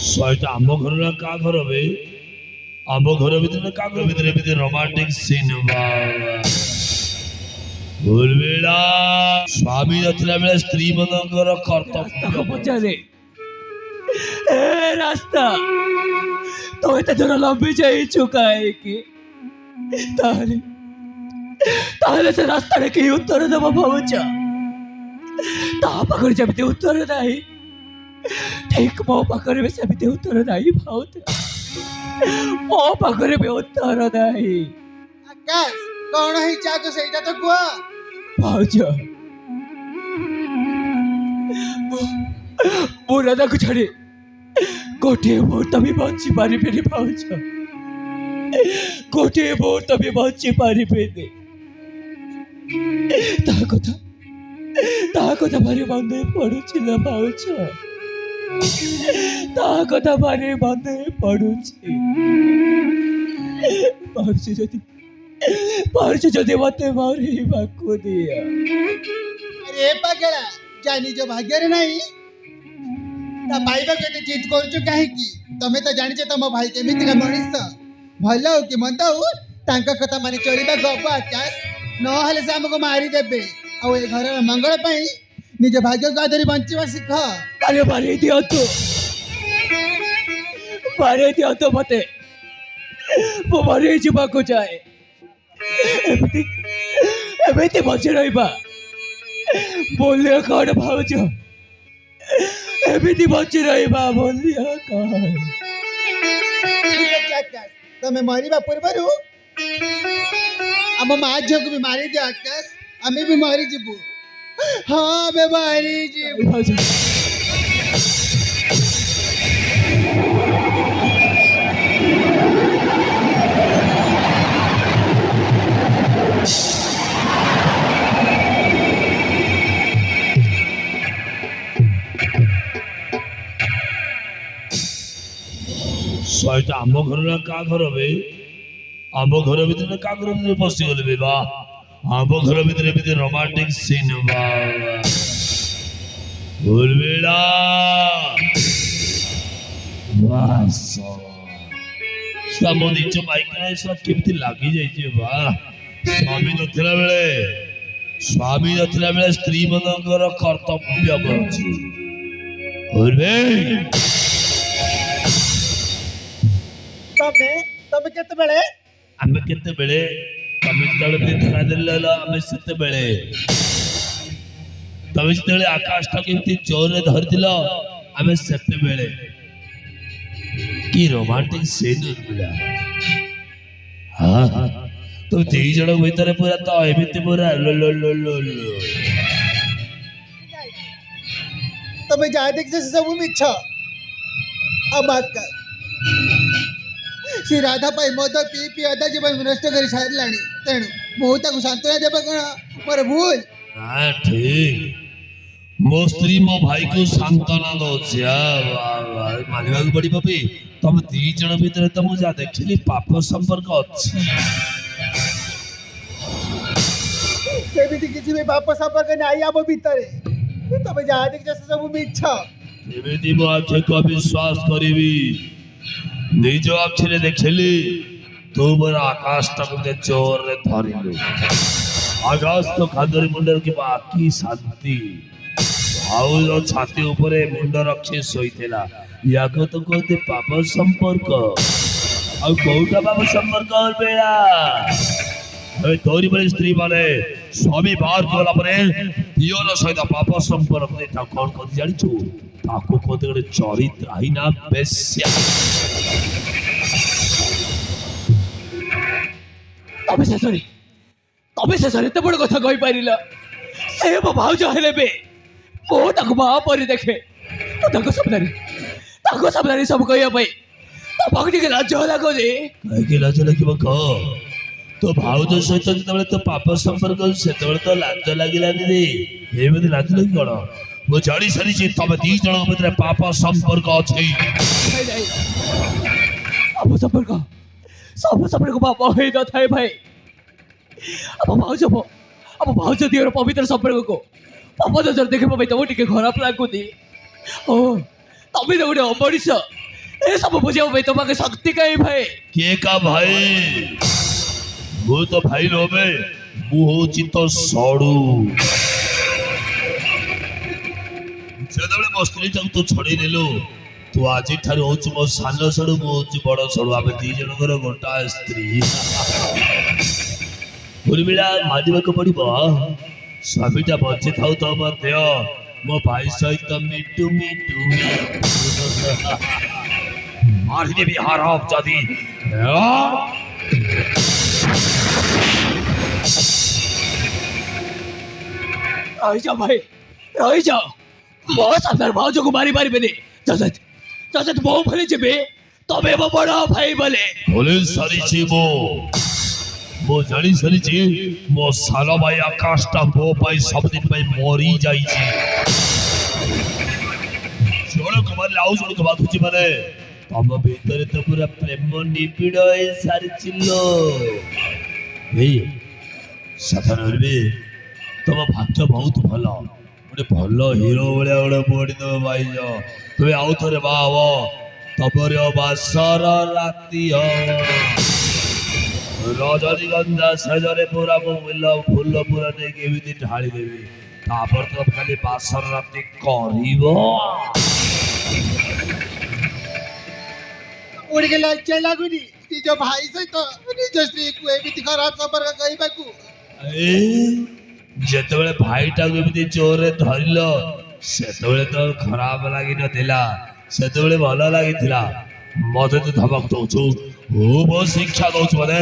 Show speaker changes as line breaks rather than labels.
ଶହେଟା ଆମ ଘର ନା କାହା ଘର ବେ? ଆମ ଘର ଭିତରେ ନା କାହା ଘର ଭିତରେ ଏମିତି ରୋମାଣ୍ଟିକ ସିନ୍ ଭୁଲବେଳା ସ୍ୱାମୀ ନଥିଲା ବେଳେ ସ୍ତ୍ରୀ ମାନଙ୍କର କର୍ତ୍ତବ୍ୟ
ପଚାରେ ଏ ରାସ୍ତା ତ ଏତେ ଦୂର ଲମ୍ବି ଯାଇଛୁ କାହିଁକି? ତାହେଲେ ତାହେଲେ ସେ ରାସ୍ତାରେ କେହି ଉତ୍ତର ଦେବ ଭାବୁଛ? ତା ପାଖରେ ଯେମିତି ଉତ୍ତର ନାହିଁ ଠିକ ମୋ ପାଖରେ ବି ସେମିତି ଉତ୍ତର ନାହିଁ ଭାଉଜ। ମୋ ପାଖରେ ବି ଉତ୍ତର ନାହିଁ
ଆକାଶ କଣ ହେଇଛି ଆଗ ସେଇଟା ତ କୁହ।
ଭାଉଜ। ମୁଁ ରାଧାକୁ ଛାଡ଼ି ଗୋଟିଏ ମୁହୂର୍ତ୍ତ ବି ବଞ୍ଚି ପାରିବିନି ଭାଉଜ। ଗୋଟିଏ ମୁହୂର୍ତ୍ତ ବି ବଞ୍ଚି ପାରିବିନି। ତା କଥା ଭାରି ମନେ ପଡୁଛି ନା ଭାଉଜ। ତା କଥା ଭାରି ମନେ ପଡୁଛି। ପାରୁଛି ଯଦି ମତେ ମରିବାକୁ ଦିଅ।
ଆରେ ପାଗଳା ଯା ନିଜ ଭାଗ୍ୟରେ ନାହିଁ ତା ପାଇବାକୁ ଏତେ ଜିଦ୍ କରୁଛୁ କାହିଁକି? ତମେ ତ ଜାଣିଛ ତମ ଭାଇ କେମିତିକା ମଣିଷ। ଭଲ ହଉ କି ମନ୍ଦ ହଉ ତାଙ୍କ କଥା ମାନି ଚଳିବା ଗପ ଆକାଶ। ନହେଲେ ସେ ଆମକୁ ମାରିଦେବେ। ଆଉ ଏ ଘରର ମଙ୍ଗଳ ପାଇଁ ନିଜ ଭାଗ୍ୟକୁ ଆଦରି ବଞ୍ଚିବା ଶିଖ।
ଆରେ ମାରି ଦିଅନ୍ତୁ ମତେ। ମୁଁ ମରି ଯିବାକୁ ଚାହେଁ। ଏମିତି ବଞ୍ଚି ରହିବା ମୂଲ୍ୟ କଣ ଭାଉଜ? ଏମିତି ବଞ୍ଚି ରହିବା ମୂଲ୍ୟ କଣ?
ଠିକ ଅଛି ଆକାଶ ତମେ ମରିବା ପୂର୍ବରୁ ଆମ ମା ଝିଅକୁ ବି ମାରିଦିଅ ଆକାଶ। ଆମେ ବି ମରିଯିବୁ। ହଁ ଆମେ ମରିଯିବୁ।
ଭାଉଜ
ଶହେଟା ଆମ ଘର ନା କାହା ଘର ବେ? ଆମ ଘର ଭିତରେ ନା କାହା ଘର ଭିତରେ ପଶିଗଲେ ବେ? ବା ଆମ ଘର ଭିତରେ ଏମିତି ରୋମାଣ୍ଟିକ ସିନ୍ ଭୁଲବେଳା ମୋ ନିଜ ମାଇକା ଏସବୁ କେମିତି ଲାଗି ଯାଇଛି ବା। ସ୍ୱାମୀ ନଥିଲା ବେଳେ ସ୍ତ୍ରୀ ମାନଙ୍କର କର୍ତ୍ତବ୍ୟ କରୁଛି।
ତମେ କେତେବେଳେ
ଆମେ କେତେବେଳେ ତମେ ଯେତେବେଳେ ଧରା ଦେଲ ଆମେ ସେତେବେଳେ ତମେ ଯେତେବେଳେ ଆକାଶଟା କେମିତି ଜୋରରେ ଧରିଥିଲ ଆମେ ସେତେବେଳେ। କି ରୋମାଣ୍ଟିକ ସିନ୍ ଥିଲା। ହଁ ତୁ ଦି ଜଣ ଭିତରେ ପୁରା ତ ଏମିତି ପୁରା
ତମେ ଯାହା ଦେଖିଛ ସେ ସବୁ ମିଛ। ଆଉ ବାକା ସେ ରାଧା ପାଇଁ ମଦ ପିଇ ଅଧା ଜୀବନ ନଷ୍ଟ କରି ସାରିଲାଣି। ତେଣୁ ମୁଁ ତାକୁ ସାନ୍ତ୍ୱନା ଦେବା କଣ ମୋର ଭୁଲ?
ଠିକ ମୋ ସ୍ତ୍ରୀ ମୋ ଭାଇକୁ ସାନ୍ତ୍ୱନା ଦଉଛି। ମାନିବାକୁ ପଡିବ ବି ତମେ ଦି ଜଣ ଭିତରେ ତ ମୁଁ ଯାହା ଦେଖିଲି ପାପ ସମ୍ପର୍କ ଅଛି।
ସେମିତି କିଛି ବି ପାପ ସମ୍ପର୍କ ନାହିଁ ଆମ ଭିତରେ। ତମେ ଯାହା ଦେଖିଛ ସେ ସବୁ ମିଛ।
କେମିତି ମୋ ଆଖିକୁ ବିଶ୍ୱାସ କରିବି? ନିଜ ଆଖିରେ ଦେଖିଲି ତୁ ମୋର ଆକାଶଟାକୁ ଜୋରରେ ଧରିଲୁ। ଆକାଶ ତ ଖାଦ୍ୟରେ ମୁଣ୍ଡରେ କିମ୍ବା ଆଖି ଶାନ୍ତି ଆଉ ଛାତି ଉପରେ ମୁଣ୍ଡ ରଖି ଶୋଇଥିଲା। ୟାକୁ ତ କୁହନ୍ତି ପାପ ସମ୍ପର୍କ। ଆଉ କୋଉଟା ପାପ ସମ୍ପର୍କ ବେଳା? ତୋରି ଭଳି ସ୍ତ୍ରୀ ମାନେ ସ୍ୱାମୀ ବାହାର କଲା ପରେ ଦିଅର ସହିତ ପାପ ସମ୍ପର୍କ ତାକୁ କଣ କହନ୍ତି ଜାଣିଛୁ? ତାକୁ କହନ୍ତି ଗୋଟେ ଚରିତ୍ରହୀନା ବେଶ୍ୟା।
ତମେ ଶେଷରେ ଏତେ ବଡ଼ କଥା କହିପାରିଲ। ସେ ମୋ ଭାଉଜ ହେଲେ ବି ମୁଁ ତାକୁ ମା ପରି ଦେଖେ। ତାଙ୍କ ସାମ୍ନାରେ ସବୁ କହିବା ପାଇଁ ତମକୁ ଟିକେ ଲାଜ ଲାଗୁନି?
କାହିଁକି ଲାଜ ଲାଗିବ କହ? ତୋ ଭାଉଜ ସହିତ ଯେତେବେଳେ ତୋ ପାପ ସମ୍ପର୍କ ସେତେବେଳେ ତ ଲାଜ ଲାଗିଲାନି ରେ। ଏମିତି ଲାଜ ଲାଗି କଣ? ମୁଁ ଜାଣି ସାରିଛି ତମେ ଦି ଜଣଙ୍କ ଭିତରେ ପାପ ସମ୍ପର୍କ ଅଛି।
ସବୁ ସମ୍ପର୍କ ପାପ ହେଇନଥାଏ ଭାଇ। ଆମ ଭାଉଜ ଦିଅର ପବିତ୍ର ସମ୍ପର୍କକୁ ପାପ ନଜର ଦେଖିବା ପାଇଁ ତମକୁ ଟିକେ ଖରାପ ଲାଗୁନି? ଓ ତମେ ତ ଗୋଟେ ଅମଣିଷ। ଏ ସବୁ ବୁଝିବା ପାଇଁ ତୋ ପାଖେ ଶକ୍ତି କାହିଁ ଭାଇ?
କିଏ କା ଭାଇ? ମୁଁ ତ ଭାଇ ନବେ, ମୁଁ ହଉଛି ତ ସଡୁ। ସେତେବେଳେ ମୋ ସ୍ତ୍ରୀ ତାକୁ ତୁ ଛଡେଇ ନେଲୁ, ତୁ ଆଜିଠାରୁ ହଉଛି ମୋ ସାନ ସଡୁ, ମୁଁ ହଉଛି ବଡ ସଡୁ, ଆମେ ଦି ଜଣଙ୍କର ଗୋଟାଏ ସ୍ତ୍ରୀ। ଉର୍ମିଳା ମାନିବାକୁ ପଡିବ, ସ୍ୱାମୀଟା ବଞ୍ଚିଥାଉ ତ ମଧ୍ୟ ମୋ ଭାଇ ସହିତ ମିଟୁ ମିଟୁ ମାରିଦେବି ହାରାମ ଯଦି।
ରହିଯାଅ ଭାଇ, ରହିଯାଅ। ମୋ ସାମ୍ନାରେ ଭାଉଜକୁ ମାରି ପାରିବେନି। ଯଦି ବୋଉ ଭୁଲି ଯିବେ ତମେ ମୋ ବଡ ଭାଇ ବୋଲେ।
ଭୁଲି ସାରିଛି ମୁଁ ଜାଣି ସାରିଛି ମୋ ସାନ ଭାଇ ଆକାଶଟା ମୋ ପାଇଁ ସବୁଦିନ ପାଇଁ ମରି ଯାଇଛି। ଜଣକୁ ମାରିଲେ ଆଉ ଜଣକୁ ବାଧୁଛି ମାନେ ତମ ଭିତରେ ତ ପୁରା ପ୍ରେମ ନିବିଡ଼ ହେଇ ସାରିছিল। ଏଇ ସାଧାରଣ ତମ ଭାଗ୍ୟ ବହୁତ ଭଲ, ଗୋଟେ ଭଲ ହିରୋ ଭଳିଆ ଗୋଟେ ପୁଅଟି ତମ ପାଇଛ। ତୁମେ ଆଉ ଥରେ ବାହା ହବ, ତମର ବାସର ରାତି ହବ। ରଜନୀଗନ୍ଧା ସେଜରେ ପୁରା ମୁଁ ଫୁଲ ପୁରା ନେଇକି ଏମିତି ଢାଳିଦେବି, ତାପରେ ତ ଖାଲି ବାସର ରାତି କରିବ।
ଉଡ଼ିକି ଲଜ୍ଜା ଲାଗୁନି ନିଜ ଭାଇ ସହିତ ନିଜ ସ୍ତ୍ରୀକୁ ଏମିତି ଖରାପ ସମ୍ପର୍କ କହିବାକୁ?
ଯେତେବେଳେ ଭାଇଟାକୁ ଏମିତି ଜୋରରେ ଧରିଲ ସେତେବେଳେ ତ ଖରାପ ଲାଗିନଥିଲା, ସେତେବେଳେ ଭଲ ଲାଗିଥିଲା। ମତେ ତୁ ଧମକ ଦଉଛୁ, ମୋ ଶିକ୍ଷା ଦଉଛୁ ମତେ।